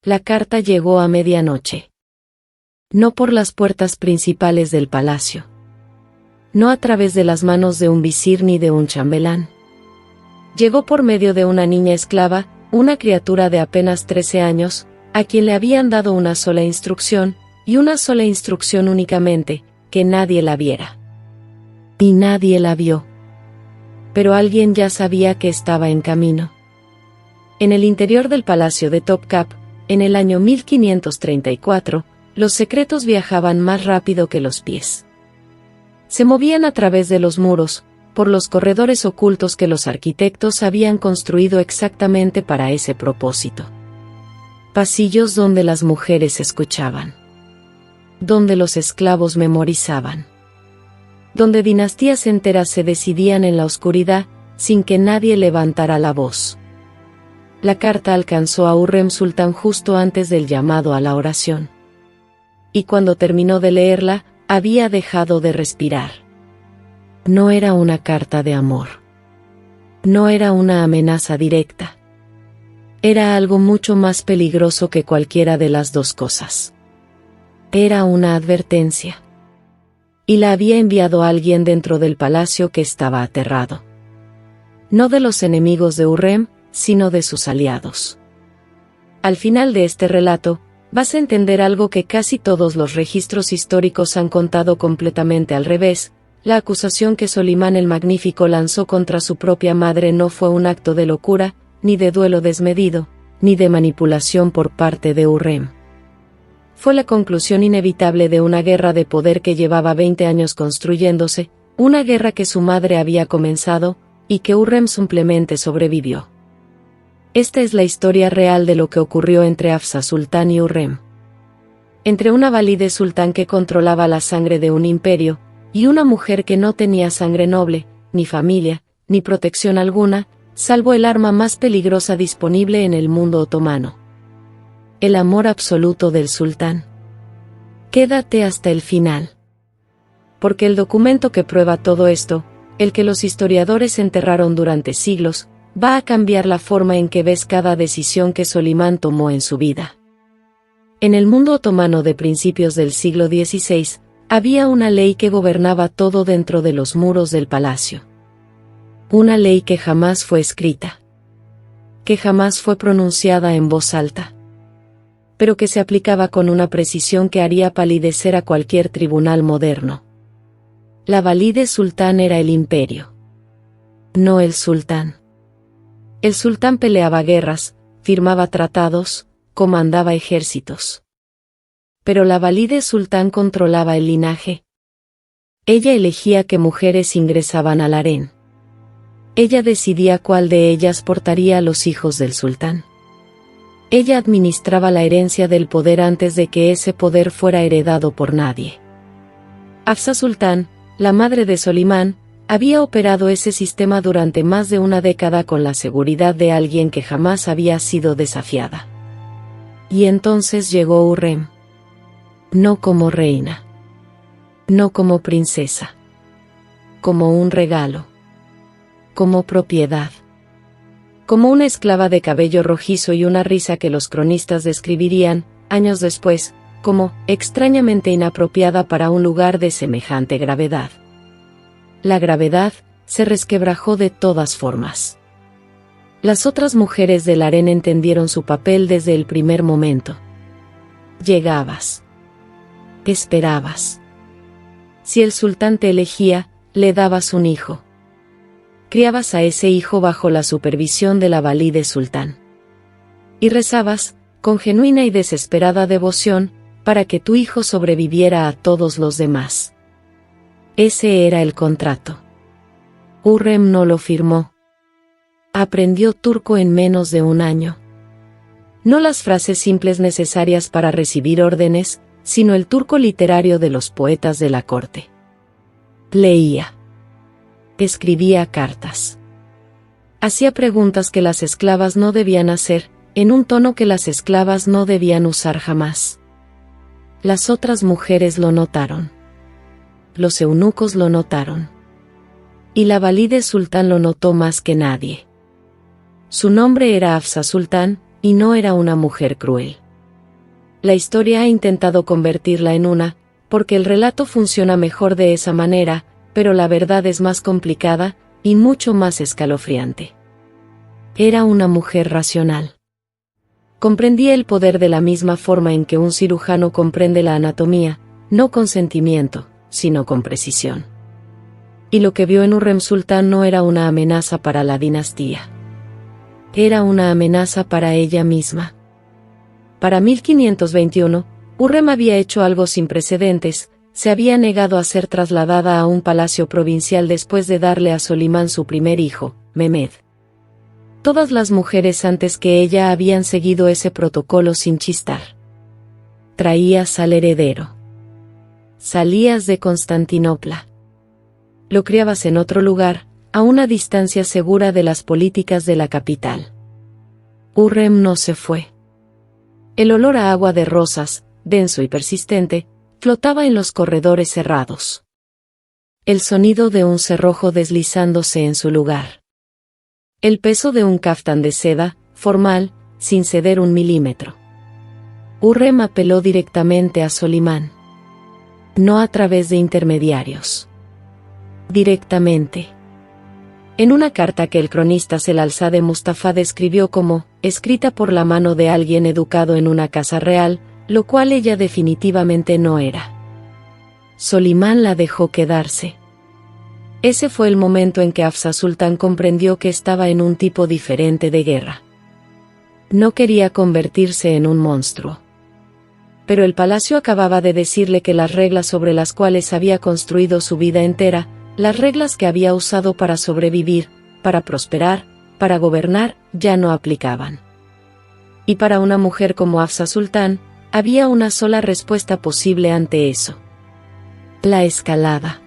La carta llegó a medianoche. No por las puertas principales del palacio. No a través de las manos de un visir ni de un chambelán. Llegó por medio de una niña esclava, una criatura de apenas 13 años, a quien le habían dado una sola instrucción, y una sola instrucción únicamente, que nadie la viera. Y nadie la vio. Pero alguien ya sabía que estaba en camino. En el interior del palacio de Topkap, en el año 1534, los secretos viajaban más rápido que los pies. Se movían a través de los muros, por los corredores ocultos que los arquitectos habían construido exactamente para ese propósito. Pasillos donde las mujeres escuchaban. Donde los esclavos memorizaban. Donde dinastías enteras se decidían en la oscuridad, sin que nadie levantara la voz. La carta alcanzó a Hurrem Sultán justo antes del llamado a la oración. Y cuando terminó de leerla, había dejado de respirar. No era una carta de amor. No era una amenaza directa. Era algo mucho más peligroso que cualquiera de las dos cosas. Era una advertencia. Y la había enviado alguien dentro del palacio que estaba aterrado. No de los enemigos de Hurrem, sino de sus aliados. Al final de este relato, vas a entender algo que casi todos los registros históricos han contado completamente al revés. La acusación que Solimán el Magnífico lanzó contra su propia madre no fue un acto de locura, ni de duelo desmedido, ni de manipulación por parte de Hurrem. Fue la conclusión inevitable de una guerra de poder que llevaba 20 años construyéndose, una guerra que su madre había comenzado, y que Hurrem simplemente sobrevivió. Esta es la historia real de lo que ocurrió entre Hafsa Sultán y Hurrem. Entre una valide sultán que controlaba la sangre de un imperio, y una mujer que no tenía sangre noble, ni familia, ni protección alguna, salvo el arma más peligrosa disponible en el mundo otomano. El amor absoluto del sultán. Quédate hasta el final. Porque el documento que prueba todo esto, el que los historiadores enterraron durante siglos, va a cambiar la forma en que ves cada decisión que Solimán tomó en su vida. En el mundo otomano de principios del siglo XVI, había una ley que gobernaba todo dentro de los muros del palacio. Una ley que jamás fue escrita. Que jamás fue pronunciada en voz alta. Pero que se aplicaba con una precisión que haría palidecer a cualquier tribunal moderno. La valide sultán era el imperio. No el sultán. El sultán peleaba guerras, firmaba tratados, comandaba ejércitos. Pero la valide sultán controlaba el linaje. Ella elegía qué mujeres ingresaban al harén. Ella decidía cuál de ellas portaría a los hijos del sultán. Ella administraba la herencia del poder antes de que ese poder fuera heredado por nadie. Hafsa Sultán, la madre de Solimán, había operado ese sistema durante más de una década con la seguridad de alguien que jamás había sido desafiada. Y entonces llegó Hurrem. No como reina. No como princesa. Como un regalo. Como propiedad. Como una esclava de cabello rojizo y una risa que los cronistas describirían, años después, como extrañamente inapropiada para un lugar de semejante gravedad. La gravedad se resquebrajó de todas formas. Las otras mujeres del harén entendieron su papel desde el primer momento. Llegabas. Esperabas. Si el sultán te elegía, le dabas un hijo. Criabas a ese hijo bajo la supervisión de la valide sultán. Y rezabas, con genuina y desesperada devoción, para que tu hijo sobreviviera a todos los demás. Ese era el contrato. Hurrem no lo firmó. Aprendió turco en menos de un año. No las frases simples necesarias para recibir órdenes, sino el turco literario de los poetas de la corte. Leía. Escribía cartas. Hacía preguntas que las esclavas no debían hacer, en un tono que las esclavas no debían usar jamás. Las otras mujeres lo notaron. Los eunucos lo notaron. Y la valide sultán lo notó más que nadie. Su nombre era Hafsa Sultán, y no era una mujer cruel. la historia ha intentado convertirla en una, porque el relato funciona mejor de esa manera, pero la verdad es más complicada, y mucho más escalofriante. Era una mujer racional. Comprendía el poder de la misma forma en que un cirujano comprende la anatomía, no con sentimiento, sino con precisión. Y lo que vio en Hurrem Sultán no era una amenaza para la dinastía. Era una amenaza para ella misma. Para 1521, Hurrem había hecho algo sin precedentes, se había negado a ser trasladada a un palacio provincial después de darle a Solimán su primer hijo, Mehmed. Todas las mujeres antes que ella habían seguido ese protocolo sin chistar. Traías al heredero. Salías de Constantinopla. Lo criabas en otro lugar, a una distancia segura de las políticas de la capital. Hurrem no se fue. El olor a agua de rosas, denso y persistente, flotaba en los corredores cerrados. El sonido de un cerrojo deslizándose en su lugar. El peso de un caftán de seda, formal, sin ceder un milímetro. Hurrem apeló directamente a Solimán. No a través de intermediarios. Directamente. En una carta que el cronista Selalzade Mustafa describió como, escrita por la mano de alguien educado en una casa real, lo cual ella definitivamente no era. Solimán la dejó quedarse. Ese fue el momento en que Hafsa Sultán comprendió que estaba en un tipo diferente de guerra. No quería convertirse en un monstruo. Pero el palacio acababa de decirle que las reglas sobre las cuales había construido su vida entera, las reglas que había usado para sobrevivir, para prosperar, para gobernar, ya no aplicaban. Y para una mujer como Hafsa Sultán, había una sola respuesta posible ante eso. La escalada.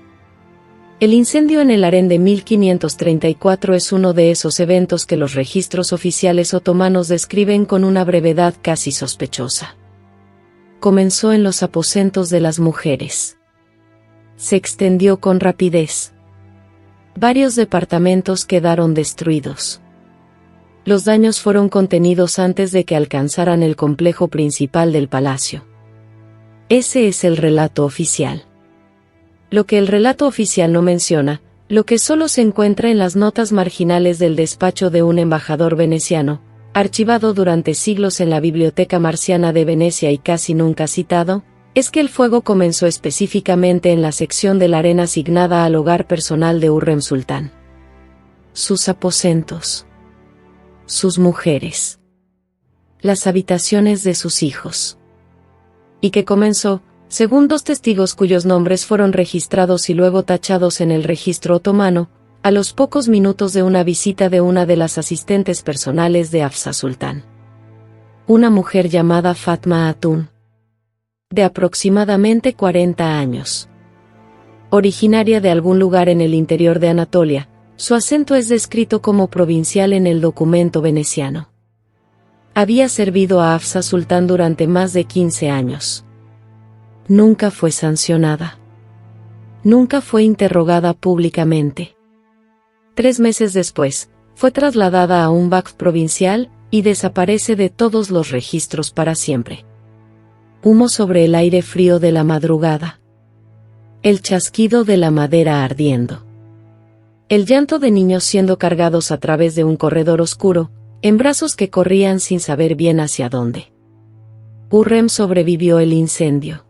El incendio en el harén de 1534 es uno de esos eventos que los registros oficiales otomanos describen con una brevedad casi sospechosa. Comenzó en los aposentos de las mujeres. Se extendió con rapidez. Varios departamentos quedaron destruidos. Los daños fueron contenidos antes de que alcanzaran el complejo principal del palacio. Ese es el relato oficial. Lo que el relato oficial no menciona, lo que solo se encuentra en las notas marginales del despacho de un embajador veneciano, archivado durante siglos en la Biblioteca Marciana de Venecia y casi nunca citado, es que el fuego comenzó específicamente en la sección de la arena asignada al hogar personal de Hurrem Sultán. Sus aposentos. Sus mujeres. Las habitaciones de sus hijos. Y que comenzó, según dos testigos cuyos nombres fueron registrados y luego tachados en el registro otomano, a los pocos minutos de una visita de una de las asistentes personales de Hafsa Sultán. Una mujer llamada Fatma Hatun. De aproximadamente 40 años. Originaria de algún lugar en el interior de Anatolia, su acento es descrito como provincial en el documento veneciano. Había servido a Hafsa Sultán durante más de 15 años. Nunca fue sancionada. Nunca fue interrogada públicamente. 3 meses después, fue trasladada a un Vakf provincial, y desaparece de todos los registros para siempre. Humo sobre el aire frío de la madrugada. El chasquido de la madera ardiendo. El llanto de niños siendo cargados a través de un corredor oscuro, en brazos que corrían sin saber bien hacia dónde. Hurrem sobrevivió el incendio.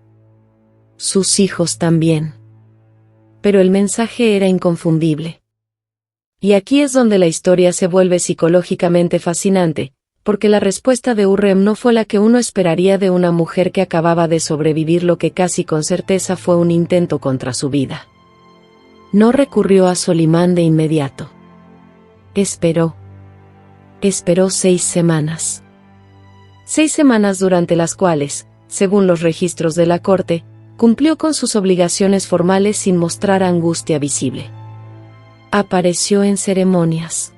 Sus hijos también. Pero el mensaje era inconfundible. Y aquí es donde la historia se vuelve psicológicamente fascinante, porque la respuesta de Hurrem no fue la que uno esperaría de una mujer que acababa de sobrevivir lo que casi con certeza fue un intento contra su vida. No recurrió a Solimán de inmediato. Esperó. Esperó 6 semanas. 6 semanas durante las cuales, según los registros de la corte, cumplió con sus obligaciones formales sin mostrar angustia visible. Apareció en ceremonias.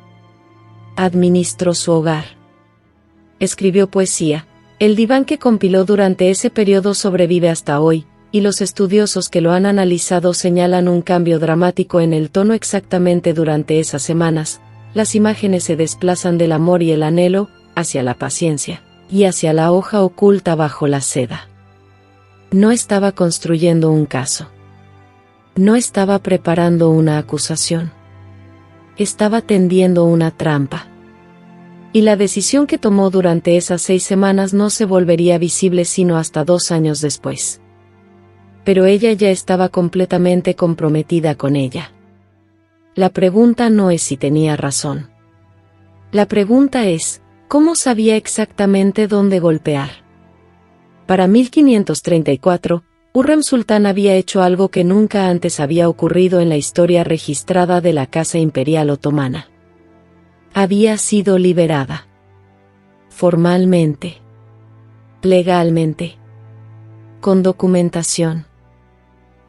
Administró su hogar. Escribió poesía. El diván que compiló durante ese periodo sobrevive hasta hoy, y los estudiosos que lo han analizado señalan un cambio dramático en el tono exactamente durante esas semanas. Las imágenes se desplazan del amor y el anhelo, hacia la paciencia, y hacia la hoja oculta bajo la seda. No estaba construyendo un caso. No estaba preparando una acusación. Estaba tendiendo una trampa. Y la decisión que tomó durante esas 6 semanas no se volvería visible sino hasta 2 años después. Pero ella ya estaba completamente comprometida con ella. La pregunta no es si tenía razón. La pregunta es, ¿cómo sabía exactamente dónde golpear? Para 1534, Hürrem Sultán había hecho algo que nunca antes había ocurrido en la historia registrada de la Casa Imperial Otomana. Había sido liberada. Formalmente. Legalmente. Con documentación.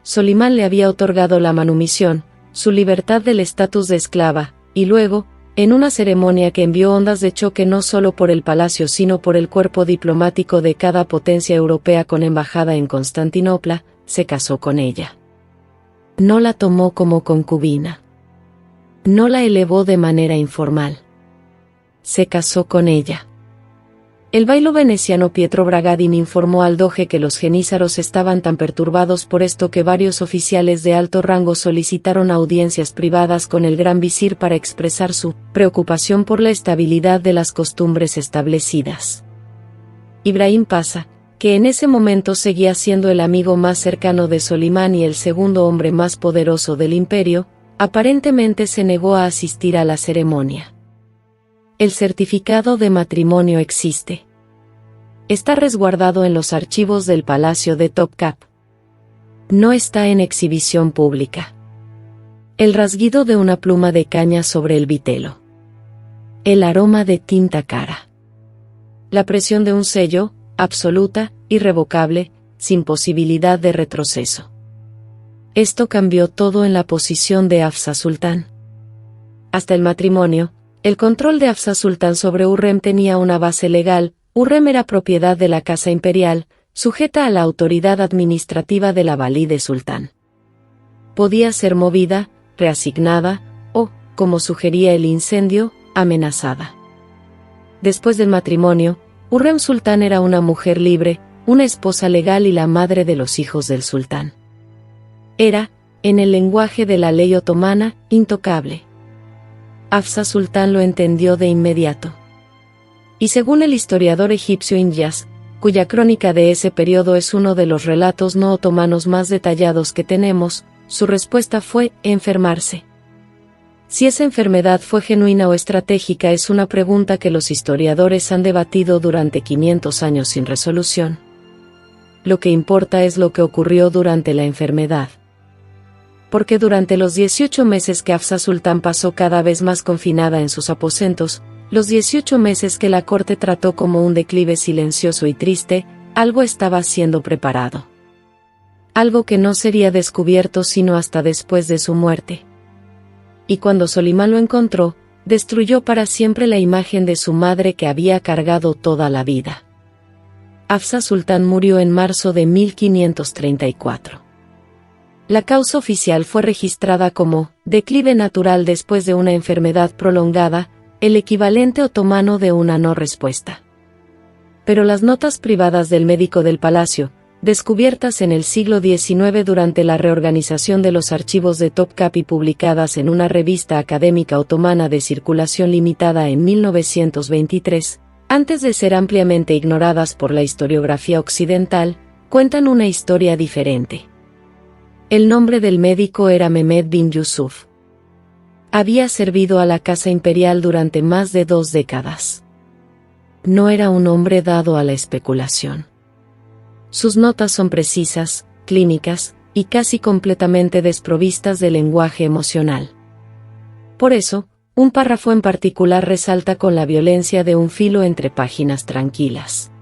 Solimán le había otorgado la manumisión, su libertad del estatus de esclava, y luego, en una ceremonia que envió ondas de choque no solo por el palacio sino por el cuerpo diplomático de cada potencia europea con embajada en Constantinopla, se casó con ella. No la tomó como concubina. No la elevó de manera informal. Se casó con ella. El bailo veneciano Pietro Bragadin informó al doge que los jenízaros estaban tan perturbados por esto que varios oficiales de alto rango solicitaron audiencias privadas con el gran visir para expresar su preocupación por la estabilidad de las costumbres establecidas. Ibrahim Pasha, que en ese momento seguía siendo el amigo más cercano de Solimán y el segundo hombre más poderoso del imperio, aparentemente se negó a asistir a la ceremonia. El certificado de matrimonio existe. Está resguardado en los archivos del Palacio de Topkapı. No está en exhibición pública. El rasguido de una pluma de caña sobre el vitelo. El aroma de tinta cara. La presión de un sello, absoluta, irrevocable, sin posibilidad de retroceso. Esto cambió todo en la posición de Hafsa Sultán. Hasta el matrimonio, el control de Hafsa Sultán sobre Hürrem tenía una base legal. Hürrem era propiedad de la Casa Imperial, sujeta a la autoridad administrativa de la valide sultán. Podía ser movida, reasignada, o, como sugería el incendio, amenazada. Después del matrimonio, Hürrem Sultán era una mujer libre, una esposa legal y la madre de los hijos del sultán. Era, en el lenguaje de la ley otomana, intocable. Hafsa Sultán lo entendió de inmediato. Y según el historiador egipcio Inyas, cuya crónica de ese periodo es uno de los relatos no otomanos más detallados que tenemos, su respuesta fue enfermarse. Si esa enfermedad fue genuina o estratégica es una pregunta que los historiadores han debatido durante 500 años sin resolución. Lo que importa es lo que ocurrió durante la enfermedad. Porque durante los 18 meses que Hafsa Sultán pasó cada vez más confinada en sus aposentos, los 18 meses que la corte trató como un declive silencioso y triste, algo estaba siendo preparado. Algo que no sería descubierto sino hasta después de su muerte. Y cuando Solimán lo encontró, destruyó para siempre la imagen de su madre que había cargado toda la vida. Hafsa Sultán murió en marzo de 1534. La causa oficial fue registrada como declive natural después de una enfermedad prolongada, el equivalente otomano de una no respuesta. Pero las notas privadas del médico del palacio, descubiertas en el siglo XIX durante la reorganización de los archivos de Topkapı y publicadas en una revista académica otomana de circulación limitada en 1923, antes de ser ampliamente ignoradas por la historiografía occidental, cuentan una historia diferente. El nombre del médico era Mehmed bin Yusuf. Había servido a la Casa Imperial durante más de 2 décadas. No era un hombre dado a la especulación. Sus notas son precisas, clínicas, y casi completamente desprovistas de lenguaje emocional. Por eso, un párrafo en particular resalta con la violencia de un filo entre páginas tranquilas.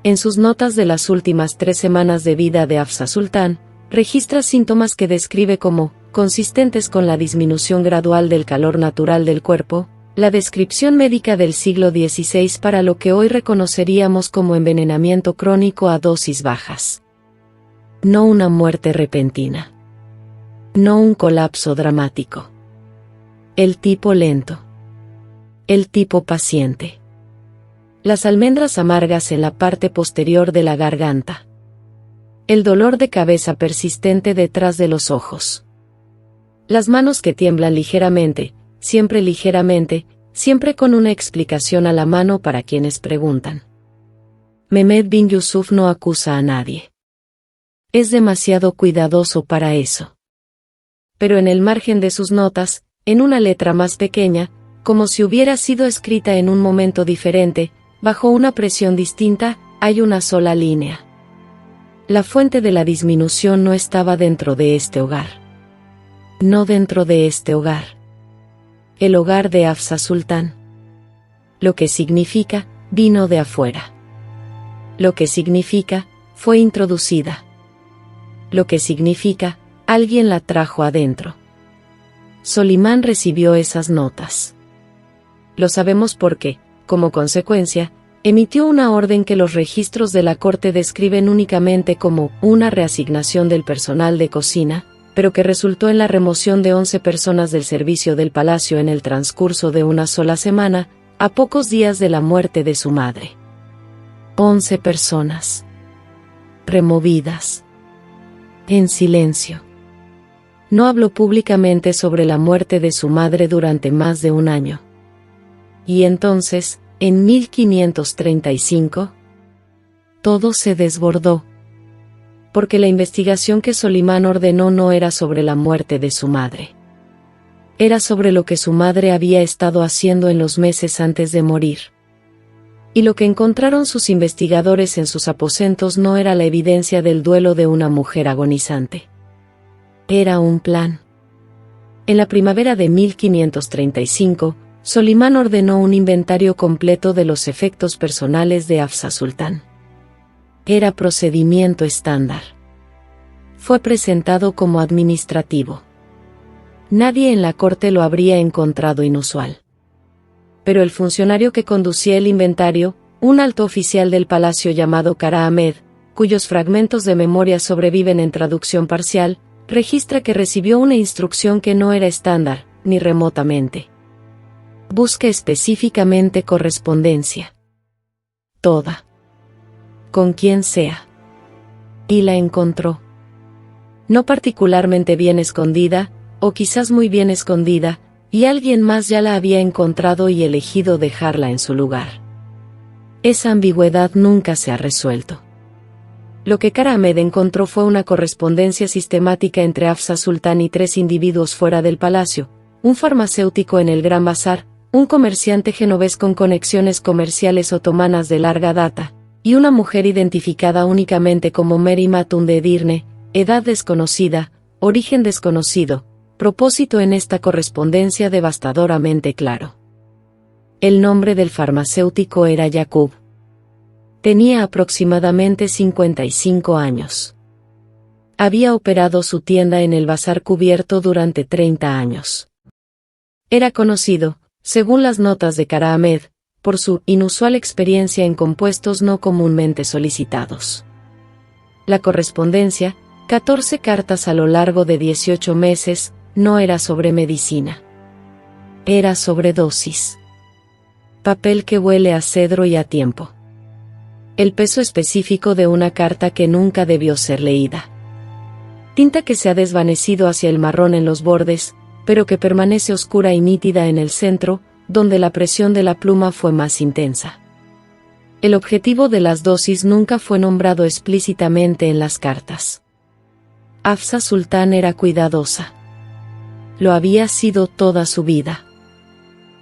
En sus notas de las últimas 3 semanas de vida de Hafsa Sultán, registra síntomas que describe como consistentes con la disminución gradual del calor natural del cuerpo, la descripción médica del siglo XVI para lo que hoy reconoceríamos como envenenamiento crónico a dosis bajas. No una muerte repentina. No un colapso dramático. El tipo lento. El tipo paciente. Las almendras amargas en la parte posterior de la garganta. El dolor de cabeza persistente detrás de los ojos. Las manos que tiemblan ligeramente, siempre con una explicación a la mano para quienes preguntan. Mehmed bin Yusuf no acusa a nadie. Es demasiado cuidadoso para eso. Pero en el margen de sus notas, en una letra más pequeña, como si hubiera sido escrita en un momento diferente, bajo una presión distinta, hay una sola línea. La fuente de la disminución no estaba dentro de este hogar. No dentro de este hogar. El hogar de Hafsa Sultán. Lo que significa, vino de afuera. Lo que significa, fue introducida. Lo que significa, alguien la trajo adentro. Solimán recibió esas notas. Lo sabemos porque, como consecuencia, emitió una orden que los registros de la corte describen únicamente como una reasignación del personal de cocina, pero que resultó en la remoción de 11 personas del servicio del palacio en el transcurso de una sola semana, a pocos días de la muerte de su madre. 11 personas. Removidas. En silencio. No habló públicamente sobre la muerte de su madre durante más de un año. Y entonces, en 1535, todo se desbordó. Porque la investigación que Solimán ordenó no era sobre la muerte de su madre. Era sobre lo que su madre había estado haciendo en los meses antes de morir. Y lo que encontraron sus investigadores en sus aposentos no era la evidencia del duelo de una mujer agonizante. Era un plan. En la primavera de 1535, Solimán ordenó un inventario completo de los efectos personales de Hafsa Sultán. Era procedimiento estándar. Fue presentado como administrativo. Nadie en la corte lo habría encontrado inusual. Pero el funcionario que conducía el inventario, un alto oficial del palacio llamado Kara Ahmed, cuyos fragmentos de memoria sobreviven en traducción parcial, registra que recibió una instrucción que no era estándar, ni remotamente. Busca específicamente correspondencia. Toda. Con quien sea. Y la encontró. No particularmente bien escondida, o quizás muy bien escondida, y alguien más ya la había encontrado y elegido dejarla en su lugar. Esa ambigüedad nunca se ha resuelto. Lo que Kara Ahmed encontró fue una correspondencia sistemática entre Hafsa Sultán y 3 individuos fuera del palacio, un farmacéutico en el Gran Bazar, un comerciante genovés con conexiones comerciales otomanas de larga data, y una mujer identificada únicamente como Mary Matun de Edirne, edad desconocida, origen desconocido, propósito en esta correspondencia devastadoramente claro. El nombre del farmacéutico era Yaqub. Tenía aproximadamente 55 años. Había operado su tienda en el Bazar Cubierto durante 30 años. Era conocido, según las notas de Kara Ahmed, por su inusual experiencia en compuestos no comúnmente solicitados. La correspondencia, 14 cartas a lo largo de 18 meses, no era sobre medicina. Era sobre dosis. Papel que huele a cedro y a tiempo. El peso específico de una carta que nunca debió ser leída. Tinta que se ha desvanecido hacia el marrón en los bordes, pero que permanece oscura y nítida en el centro, donde la presión de la pluma fue más intensa. El objetivo de las dosis nunca fue nombrado explícitamente en las cartas. Hafsa Sultán era cuidadosa. Lo había sido toda su vida.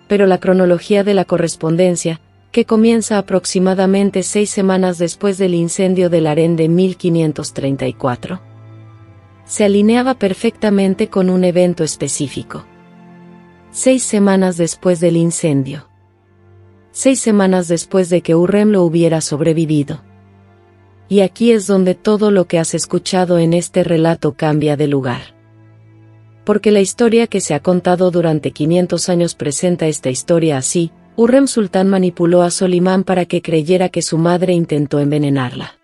Pero la cronología de la correspondencia, que comienza aproximadamente 6 semanas después del incendio del harén de 1534, se alineaba perfectamente con un evento específico. 6 semanas después del incendio. 6 semanas después de que Hurrem lo hubiera sobrevivido. Y aquí es donde todo lo que has escuchado en este relato cambia de lugar. Porque la historia que se ha contado durante 500 años presenta esta historia así: Hurrem Sultán manipuló a Solimán para que creyera que su madre intentó envenenarla.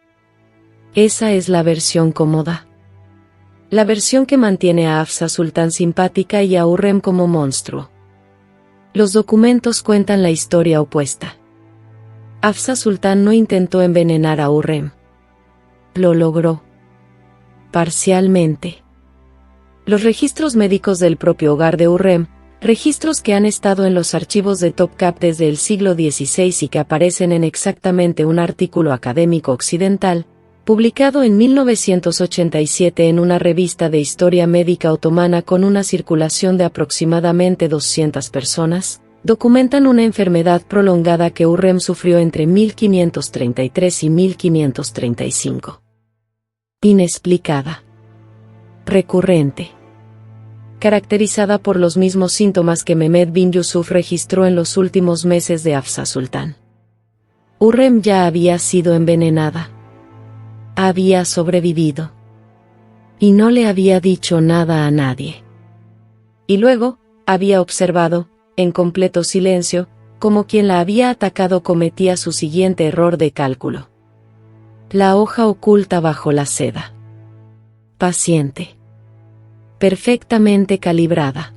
Esa es la versión cómoda. La versión que mantiene a Hafsa Sultán simpática y a Hurrem como monstruo. Los documentos cuentan la historia opuesta. Hafsa Sultán no intentó envenenar a Hurrem. Lo logró. Parcialmente. Los registros médicos del propio hogar de Hurrem, registros que han estado en los archivos de Topkapı desde el siglo XVI y que aparecen en exactamente un artículo académico occidental, publicado en 1987 en una revista de historia médica otomana con una circulación de aproximadamente 200 personas, documentan una enfermedad prolongada que Hurrem sufrió entre 1533 y 1535. Inexplicada. Recurrente. Caracterizada por los mismos síntomas que Mehmed bin Yusuf registró en los últimos meses de Hafsa Sultán. Hurrem ya había sido envenenada. Había sobrevivido. Y no le había dicho nada a nadie. Y luego, había observado, en completo silencio, como quien la había atacado cometía su siguiente error de cálculo. La hoja oculta bajo la seda. Paciente. Perfectamente calibrada.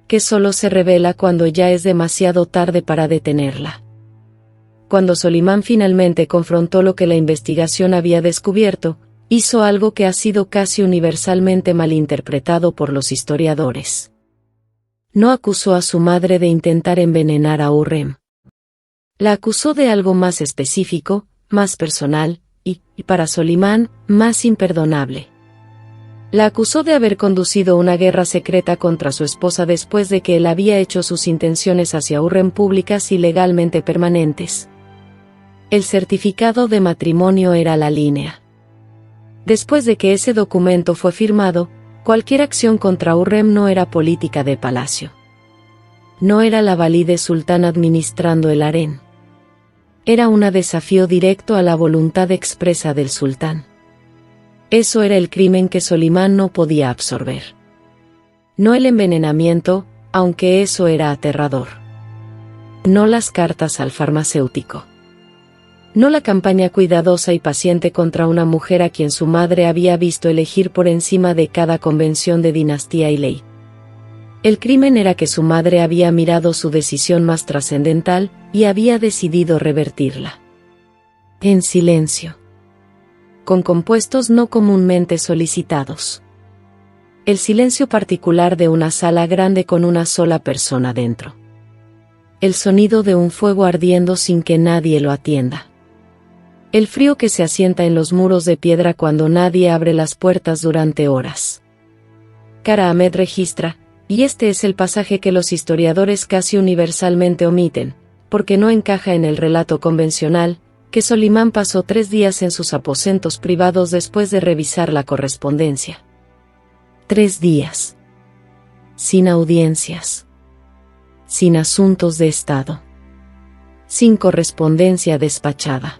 Que solo se revela cuando ya es demasiado tarde para detenerla. Cuando Solimán finalmente confrontó lo que la investigación había descubierto, hizo algo que ha sido casi universalmente malinterpretado por los historiadores. No acusó a su madre de intentar envenenar a Hurrem. La acusó de algo más específico, más personal, y para Solimán, más imperdonable. La acusó de haber conducido una guerra secreta contra su esposa después de que él había hecho sus intenciones hacia Hurrem públicas y legalmente permanentes. El certificado de matrimonio era la línea. Después de que ese documento fue firmado, cualquier acción contra Hurrem no era política de palacio. No era la valide sultán administrando el harén. Era un desafío directo a la voluntad expresa del sultán. Eso era el crimen que Solimán no podía absorber. No el envenenamiento, aunque eso era aterrador. No las cartas al farmacéutico. No la campaña cuidadosa y paciente contra una mujer a quien su madre había visto elegir por encima de cada convención de dinastía y ley. El crimen era que su madre había mirado su decisión más trascendental y había decidido revertirla. En silencio. Con compuestos no comúnmente solicitados. El silencio particular de una sala grande con una sola persona dentro. El sonido de un fuego ardiendo sin que nadie lo atienda. El frío que se asienta en los muros de piedra cuando nadie abre las puertas durante horas. Kara Ahmed registra, y este es el pasaje que los historiadores casi universalmente omiten, porque no encaja en el relato convencional, que Solimán pasó 3 días en sus aposentos privados después de revisar la correspondencia. 3 días. Sin audiencias. Sin asuntos de Estado. Sin correspondencia despachada.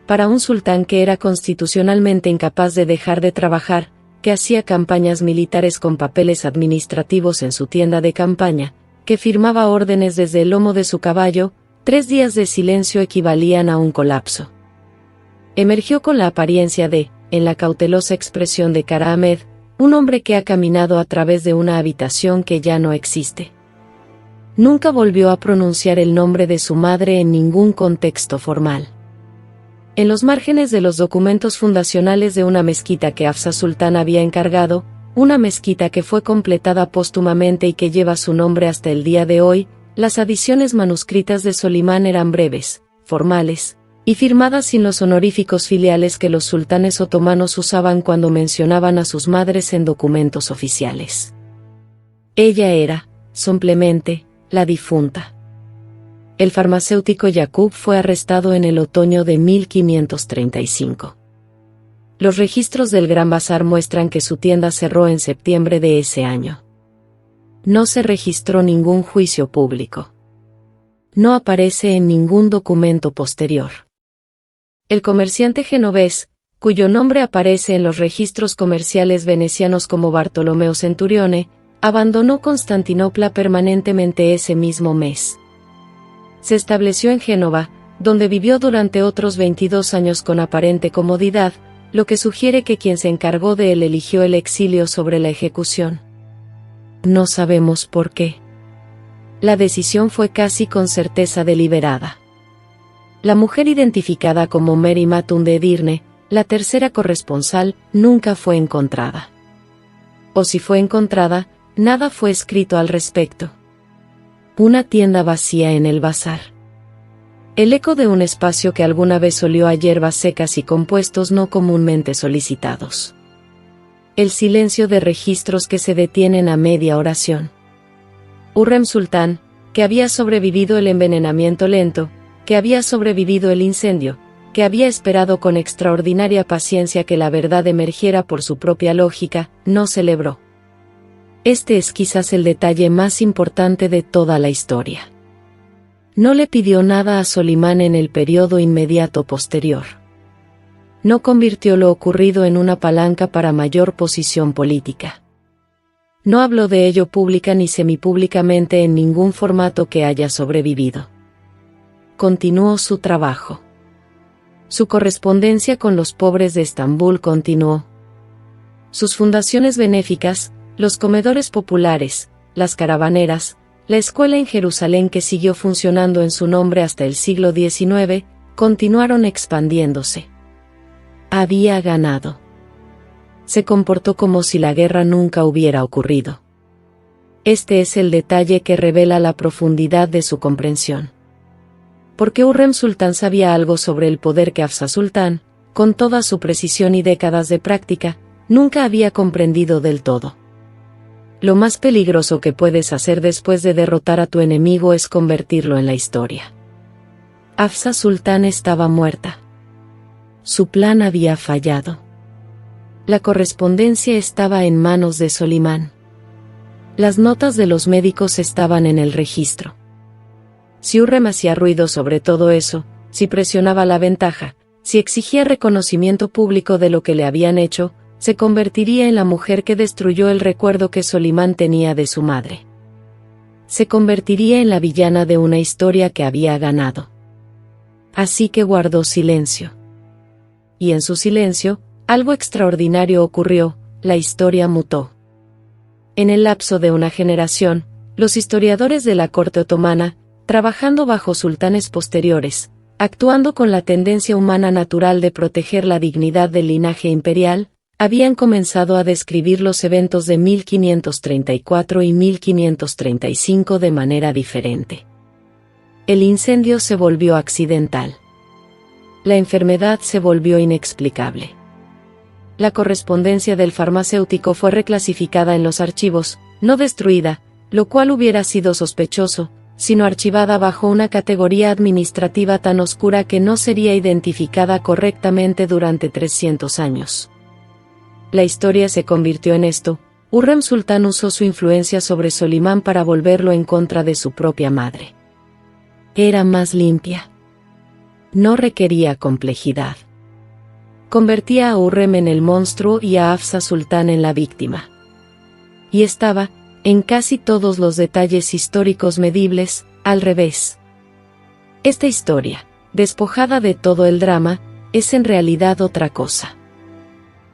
Para un sultán que era constitucionalmente incapaz de dejar de trabajar, que hacía campañas militares con papeles administrativos en su tienda de campaña, que firmaba órdenes desde el lomo de su caballo, 3 días de silencio equivalían a un colapso. Emergió con la apariencia de, en la cautelosa expresión de Kara Ahmed, un hombre que ha caminado a través de una habitación que ya no existe. Nunca volvió a pronunciar el nombre de su madre en ningún contexto formal. En los márgenes de los documentos fundacionales de una mezquita que Hafsa Sultán había encargado, una mezquita que fue completada póstumamente y que lleva su nombre hasta el día de hoy, las adiciones manuscritas de Solimán eran breves, formales, y firmadas sin los honoríficos filiales que los sultanes otomanos usaban cuando mencionaban a sus madres en documentos oficiales. Ella era, simplemente, la difunta. El farmacéutico Yacoub fue arrestado en el otoño de 1535. Los registros del Gran Bazar muestran que su tienda cerró en septiembre de ese año. No se registró ningún juicio público. No aparece en ningún documento posterior. El comerciante genovés, cuyo nombre aparece en los registros comerciales venecianos como Bartolomeo Centurione, abandonó Constantinopla permanentemente ese mismo mes. Se estableció en Génova, donde vivió durante otros 22 años con aparente comodidad, lo que sugiere que quien se encargó de él eligió el exilio sobre la ejecución. No sabemos por qué. La decisión fue casi con certeza deliberada. La mujer identificada como Mary Matun de Edirne, la tercera corresponsal, nunca fue encontrada. O si fue encontrada, nada fue escrito al respecto. Una tienda vacía en el bazar. El eco de un espacio que alguna vez olió a hierbas secas y compuestos no comúnmente solicitados. El silencio de registros que se detienen a media oración. Hurrem Sultán, que había sobrevivido el envenenamiento lento, que había sobrevivido el incendio, que había esperado con extraordinaria paciencia que la verdad emergiera por su propia lógica, no celebró. Este es quizás el detalle más importante de toda la historia. No le pidió nada a Solimán en el periodo inmediato posterior. No convirtió lo ocurrido en una palanca para mayor posición política. No habló de ello pública ni semipúblicamente en ningún formato que haya sobrevivido. Continuó su trabajo. Su correspondencia con los pobres de Estambul continuó. Sus fundaciones benéficas, los comedores populares, las caravaneras, la escuela en Jerusalén que siguió funcionando en su nombre hasta el siglo XIX, continuaron expandiéndose. Había ganado. Se comportó como si la guerra nunca hubiera ocurrido. Este es el detalle que revela la profundidad de su comprensión. Porque Hurrem Sultán sabía algo sobre el poder que Hafsa Sultán, con toda su precisión y décadas de práctica, nunca había comprendido del todo. Lo más peligroso que puedes hacer después de derrotar a tu enemigo es convertirlo en la historia. Hafsa Sultán estaba muerta. Su plan había fallado. La correspondencia estaba en manos de Solimán. Las notas de los médicos estaban en el registro. Si Hurrem hacía ruido sobre todo eso, si presionaba la ventaja, si exigía reconocimiento público de lo que le habían hecho, se convertiría en la mujer que destruyó el recuerdo que Solimán tenía de su madre. Se convertiría en la villana de una historia que había ganado. Así que guardó silencio. Y en su silencio, algo extraordinario ocurrió, la historia mutó. En el lapso de una generación, los historiadores de la corte otomana, trabajando bajo sultanes posteriores, actuando con la tendencia humana natural de proteger la dignidad del linaje imperial, habían comenzado a describir los eventos de 1534 y 1535 de manera diferente. El incendio se volvió accidental. La enfermedad se volvió inexplicable. La correspondencia del farmacéutico fue reclasificada en los archivos, no destruida, lo cual hubiera sido sospechoso, sino archivada bajo una categoría administrativa tan oscura que no sería identificada correctamente durante 300 años. La historia se convirtió en esto: Hurrem Sultán usó su influencia sobre Solimán para volverlo en contra de su propia madre. Era más limpia. No requería complejidad. Convertía a Hurrem en el monstruo y a Hafsa Sultán en la víctima. Y estaba, en casi todos los detalles históricos medibles, al revés. Esta historia, despojada de todo el drama, es en realidad otra cosa.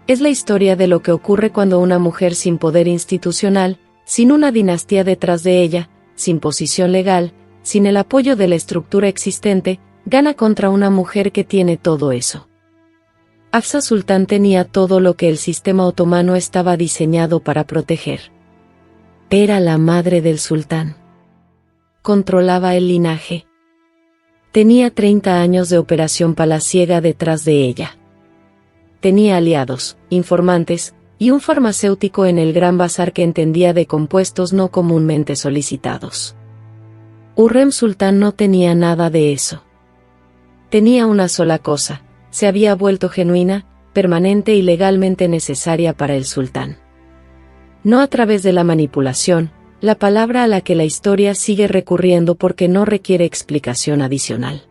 Es la historia de lo que ocurre cuando una mujer sin poder institucional, sin una dinastía detrás de ella, sin posición legal, sin el apoyo de la estructura existente, gana contra una mujer que tiene todo eso. Hafsa Sultán tenía todo lo que el sistema otomano estaba diseñado para proteger. Era la madre del sultán. Controlaba el linaje. Tenía 30 años de operación palaciega detrás de ella. Tenía aliados, informantes, y un farmacéutico en el gran bazar que entendía de compuestos no comúnmente solicitados. Hurrem Sultán no tenía nada de eso. Tenía una sola cosa: se había vuelto genuina, permanente y legalmente necesaria para el sultán. No a través de la manipulación, la palabra a la que la historia sigue recurriendo porque no requiere explicación adicional,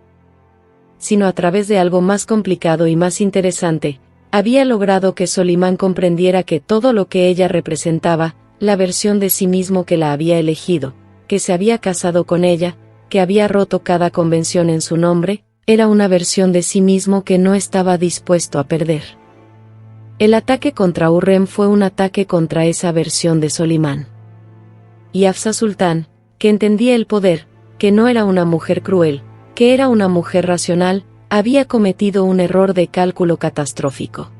sino a través de algo más complicado y más interesante. Había logrado que Solimán comprendiera que todo lo que ella representaba, la versión de sí mismo que la había elegido, que se había casado con ella, que había roto cada convención en su nombre, era una versión de sí mismo que no estaba dispuesto a perder. El ataque contra Hurrem fue un ataque contra esa versión de Solimán. Y Hafsa Sultán, que entendía el poder, que no era una mujer cruel, que era una mujer racional, había cometido un error de cálculo catastrófico.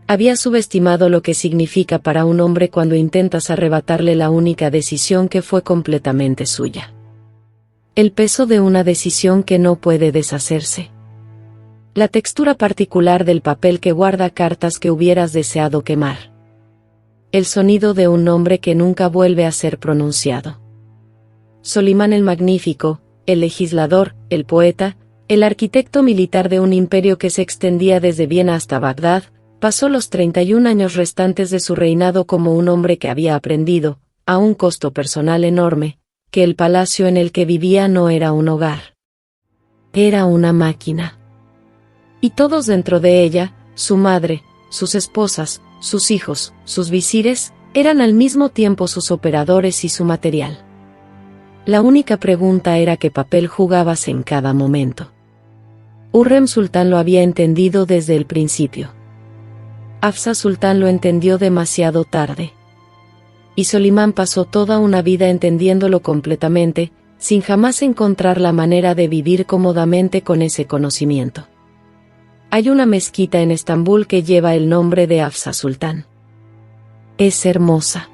Había subestimado lo que significa para un hombre cuando intentas arrebatarle la única decisión que fue completamente suya. El peso de una decisión que no puede deshacerse. La textura particular del papel que guarda cartas que hubieras deseado quemar. El sonido de un nombre que nunca vuelve a ser pronunciado. Solimán el Magnífico, el legislador, el poeta, el arquitecto militar de un imperio que se extendía desde Viena hasta Bagdad, pasó los 31 años restantes de su reinado como un hombre que había aprendido, a un costo personal enorme, que el palacio en el que vivía no era un hogar. Era una máquina. Y todos dentro de ella, su madre, sus esposas, sus hijos, sus visires, eran al mismo tiempo sus operadores y su material. La única pregunta era qué papel jugabas en cada momento. Hurrem Sultán lo había entendido desde el principio. Hafsa Sultán lo entendió demasiado tarde. Y Solimán pasó toda una vida entendiéndolo completamente, sin jamás encontrar la manera de vivir cómodamente con ese conocimiento. Hay una mezquita en Estambul que lleva el nombre de Hafsa Sultán. Es hermosa.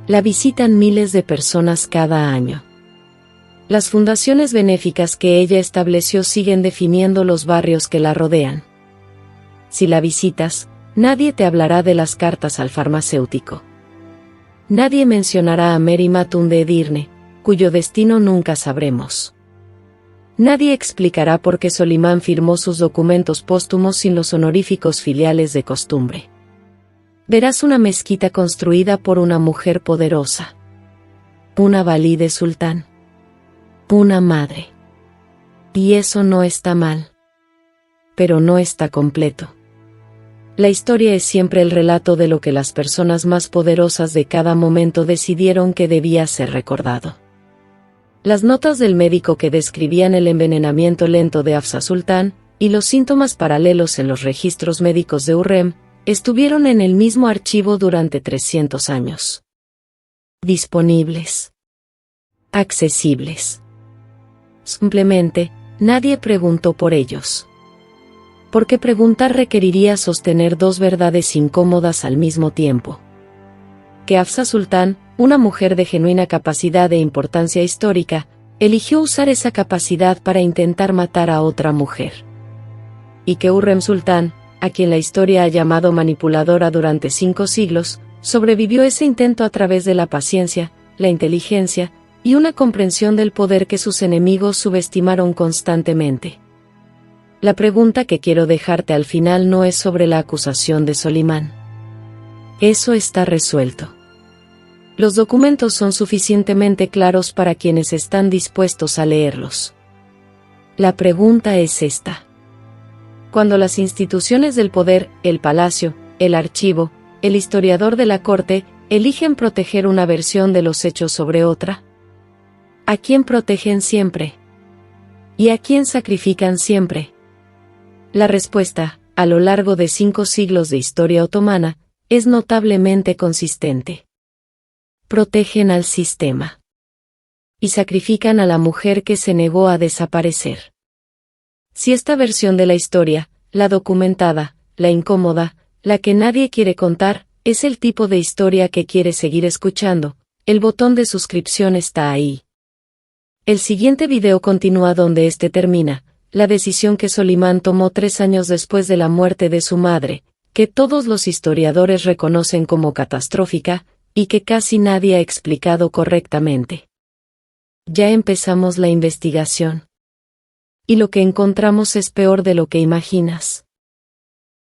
La visitan miles de personas cada año. Las fundaciones benéficas que ella estableció siguen definiendo los barrios que la rodean. Si la visitas, nadie te hablará de las cartas al farmacéutico. Nadie mencionará a Mary Matun de Edirne, cuyo destino nunca sabremos. Nadie explicará por qué Solimán firmó sus documentos póstumos sin los honoríficos filiales de costumbre. Verás una mezquita construida por una mujer poderosa. Una valide sultán. Una madre. Y eso no está mal. Pero no está completo. La historia es siempre el relato de lo que las personas más poderosas de cada momento decidieron que debía ser recordado. Las notas del médico que describían el envenenamiento lento de Hafsa Sultán, y los síntomas paralelos en los registros médicos de Hurrem, estuvieron en el mismo archivo durante 300 años. Disponibles. Accesibles. Simplemente, nadie preguntó por ellos. Porque preguntar requeriría sostener dos verdades incómodas al mismo tiempo. Que Hafsa Sultán, una mujer de genuina capacidad e importancia histórica, eligió usar esa capacidad para intentar matar a otra mujer. Y que Hurrem Sultán, a quien la historia ha llamado manipuladora durante 5 siglos, sobrevivió ese intento a través de la paciencia, la inteligencia, y una comprensión del poder que sus enemigos subestimaron constantemente. La pregunta que quiero dejarte al final no es sobre la acusación de Solimán. Eso está resuelto. Los documentos son suficientemente claros para quienes están dispuestos a leerlos. La pregunta es esta. Cuando las instituciones del poder, el palacio, el archivo, el historiador de la corte, eligen proteger una versión de los hechos sobre otra, ¿a quién protegen siempre? ¿Y a quién sacrifican siempre? La respuesta, a lo largo de 5 siglos de historia otomana, es notablemente consistente. Protegen al sistema. Y sacrifican a la mujer que se negó a desaparecer. Si esta versión de la historia, la documentada, la incómoda, la que nadie quiere contar, es el tipo de historia que quiere seguir escuchando, el botón de suscripción está ahí. El siguiente video continúa donde este termina, la decisión que Solimán tomó 3 años después de la muerte de su madre, que todos los historiadores reconocen como catastrófica, y que casi nadie ha explicado correctamente. Ya empezamos la investigación. Y lo que encontramos es peor de lo que imaginas.